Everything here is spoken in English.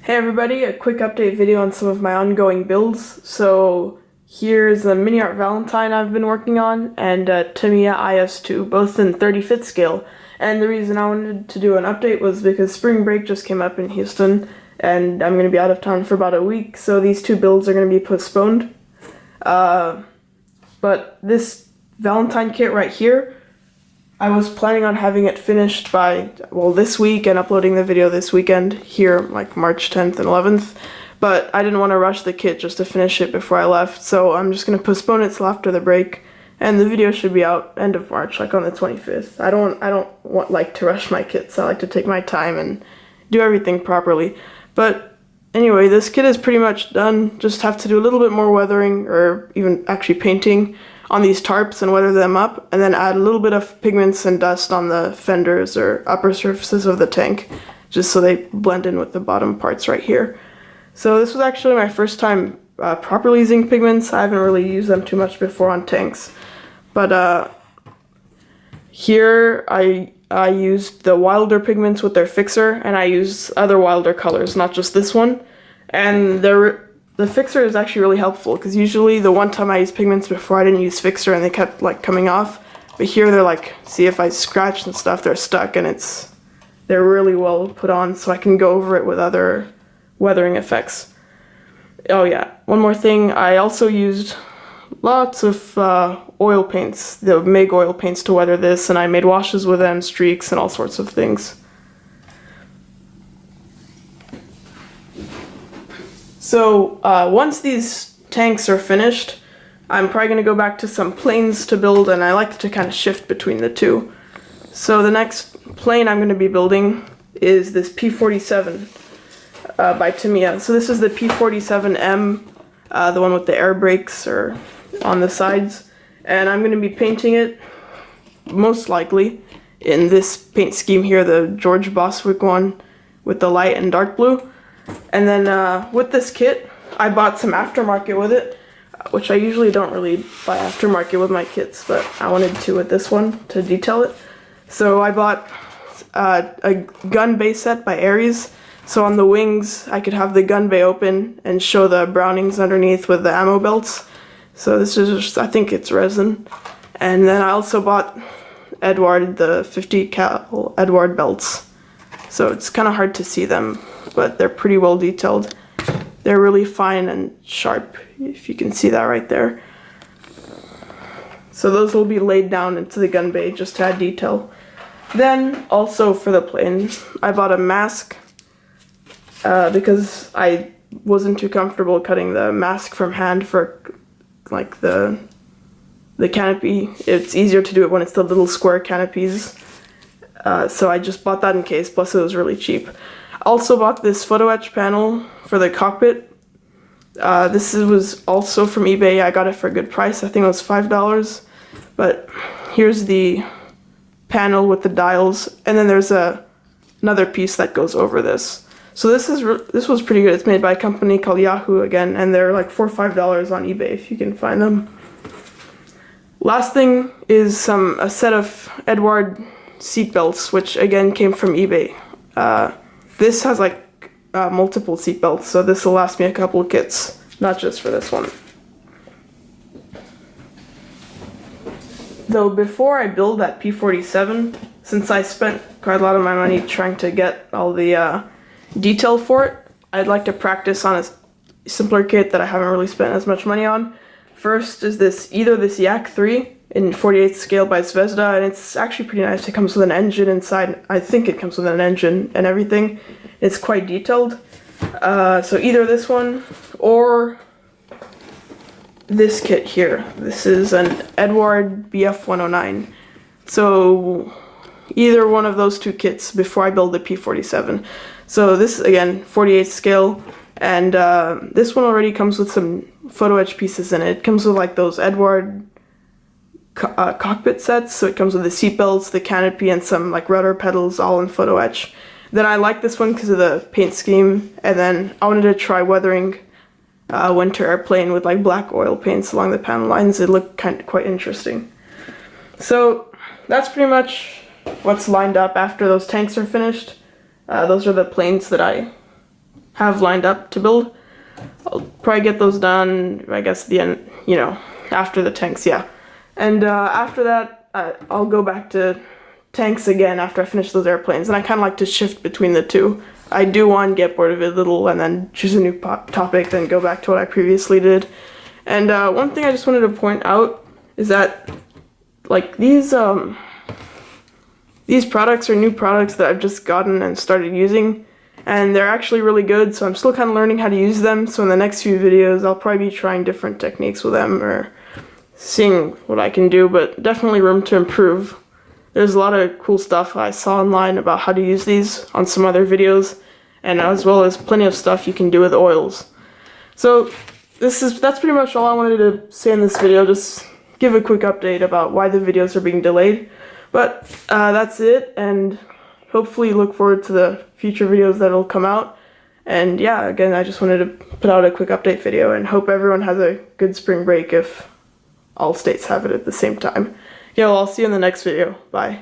Hey everybody, a quick update video on some of my ongoing builds. So here's the mini art Valentine I've been working on, and Tamiya IS2, both in 35th scale. And the reason I wanted to do an update was because spring break just came up in Houston, and I'm going to be out of town for about a week, so these two builds are going to be postponed. But this Valentine kit right here, I was planning on having it finished by, well, this week and uploading the video this weekend here, like March 10th and 11th, but I didn't want to rush the kit just to finish it before I left, so I'm just going to postpone it till after the break, and the video should be out end of March, like on the 25th. I don't like to rush my kits. I like to take my time and do everything properly. But anyway, this kit is pretty much done. Just have to do a little bit more weathering, or even actually painting on these tarps and weather them up, and then add a little bit of pigments and dust on the fenders or upper surfaces of the tank, just so they blend in with the bottom parts right here. So this was actually my first time properly using pigments. I haven't really used them too much before on tanks, but here I used the Wilder pigments with their fixer, and I used other Wilder colors, not just this one, and the fixer is actually really helpful, because usually the one time I used pigments before I didn't use fixer and they kept like coming off, but here they're like, see, if I scratch and stuff, they're stuck, and they're really well put on, so I can go over it with other weathering effects. Oh yeah, one more thing, I also used lots of oil paints, the MIG oil paints, to weather this, and I made washes with them, streaks, and all sorts of things. So once these tanks are finished, I'm probably going to go back to some planes to build, and I like to kind of shift between the two. So the next plane I'm going to be building is this P47 by Tamiya. So this is the P47M, the one with the air brakes or on the sides, and I'm going to be painting it most likely in this paint scheme here, the George Boswick one with the light and dark blue. And then with this kit, I bought some aftermarket with it, which I usually don't really buy aftermarket with my kits, but I wanted to with this one to detail it. So I bought a gun bay set by Aries. So on the wings, I could have the gun bay open and show the Brownings underneath with the ammo belts. So this is just, I think it's resin. And then I also bought Edward, the 50 cal Edward belts. So it's kind of hard to see them, but they're pretty well detailed. They're really fine and sharp, if you can see that right there. So those will be laid down into the gun bay just to add detail. Then also for the plane, I bought a mask because I wasn't too comfortable cutting the mask from hand for like the canopy. It's easier to do it when it's the little square canopies. So I just bought that in case, plus it was really cheap. I also bought this photo etch panel for the cockpit. This was also from eBay. I got it for a good price. I think it was $5. But here's the panel with the dials, and then there's another piece that goes over this. So this was pretty good. It's made by a company called Yahoo again, and they're like $4 or $5 on eBay if you can find them. Last thing is a set of Edward seat belts, which again came from eBay. This has like multiple seat belts, so this will last me a couple of kits, not just for this one. Though before I build that P47, since I spent quite a lot of my money trying to get all the detail for it, I'd like to practice on a simpler kit that I haven't really spent as much money on. First is either this Yak 3 in 48th scale by Zvezda, and it's actually pretty nice. It comes with an engine inside. I think it comes with an engine and everything. It's quite detailed. So either this one or this kit here. This is an Edward BF109. So either one of those two kits before I build the P47. So this, again, 48th scale, and this one already comes with some photo etch pieces in it. It comes with like those Edward cockpit sets, so it comes with the seat belts, the canopy, and some like rudder pedals all in photo etch. Then I like this one because of the paint scheme, and then I wanted to try weathering winter airplane with like black oil paints along the panel lines. It looked quite interesting. So that's pretty much what's lined up after those tanks are finished. Those are the planes that I have lined up to build. I'll probably get those done, I guess, the end, you know, after the tanks, yeah. And after that, I'll go back to tanks again after I finish those airplanes, and I kind of like to shift between the two. I do want to get bored of it a little and then choose a new topic, then go back to what I previously did. And one thing I just wanted to point out is that, like, these products are new products that I've just gotten and started using, and they're actually really good, so I'm still kind of learning how to use them. So in the next few videos, I'll probably be trying different techniques with them or seeing what I can do, but definitely room to improve. There's a lot of cool stuff I saw online about how to use these on some other videos, and as well as plenty of stuff you can do with oils. So that's pretty much all I wanted to say in this video, just give a quick update about why the videos are being delayed. But that's it, and hopefully look forward to the future videos that'll come out. And yeah, again, I just wanted to put out a quick update video and hope everyone has a good spring break if all states have it at the same time. Yeah, well, I'll see you in the next video. Bye.